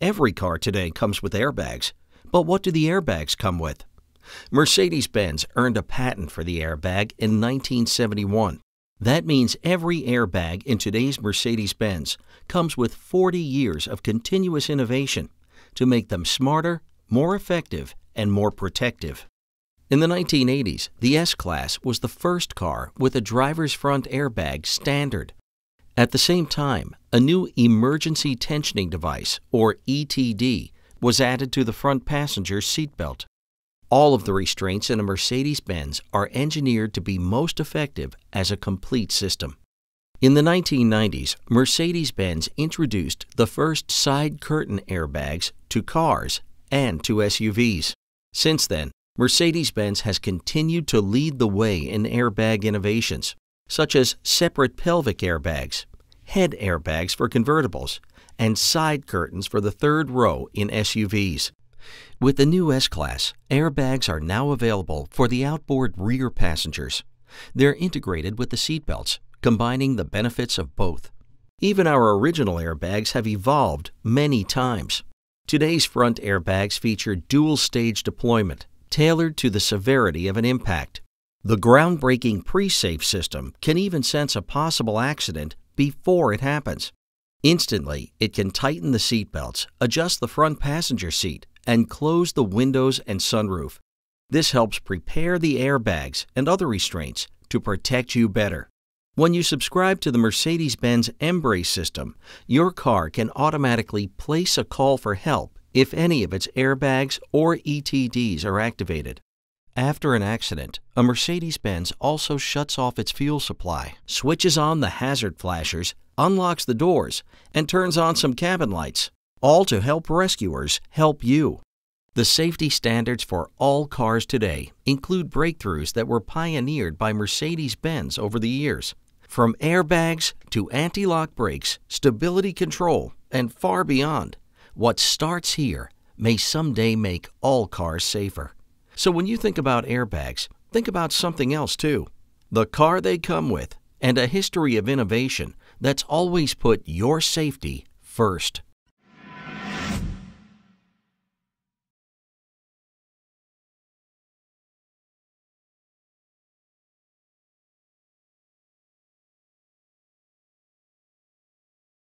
Every car today comes with airbags, but what do the airbags come with? Mercedes-Benz earned a patent for the airbag in 1971. That means every airbag in today's Mercedes-Benz comes with 40 years of continuous innovation to make them smarter, more effective, and more protective. In the 1980s, the S-Class was the first car with a driver's front airbag standard. At the same time, a new emergency tensioning device, or ETD, was added to the front passenger's seatbelt. All of the restraints in a Mercedes-Benz are engineered to be most effective as a complete system. In the 1990s, Mercedes-Benz introduced the first side curtain airbags to cars and to SUVs. Since then, Mercedes-Benz has continued to lead the way in airbag innovations, such as separate pelvic airbags, head airbags for convertibles, and side curtains for the third row in SUVs. With the new S-Class, airbags are now available for the outboard rear passengers. They're integrated with the seatbelts, combining the benefits of both. Even our original airbags have evolved many times. Today's front airbags feature dual-stage deployment, tailored to the severity of an impact. The groundbreaking pre-safe system can even sense a possible accident before it happens. Instantly, it can tighten the seatbelts, adjust the front passenger seat, and close the windows and sunroof. This helps prepare the airbags and other restraints to protect you better. When you subscribe to the Mercedes-Benz Embrace system, your car can automatically place a call for help if any of its airbags or ETDs are activated. After an accident, a Mercedes-Benz also shuts off its fuel supply, switches on the hazard flashers, unlocks the doors, and turns on some cabin lights, all to help rescuers help you. The safety standards for all cars today include breakthroughs that were pioneered by Mercedes-Benz over the years. From airbags to anti-lock brakes, stability control, and far beyond, what starts here may someday make all cars safer. So when you think about airbags, think about something else too. The car they come with, and a history of innovation that's always put your safety first.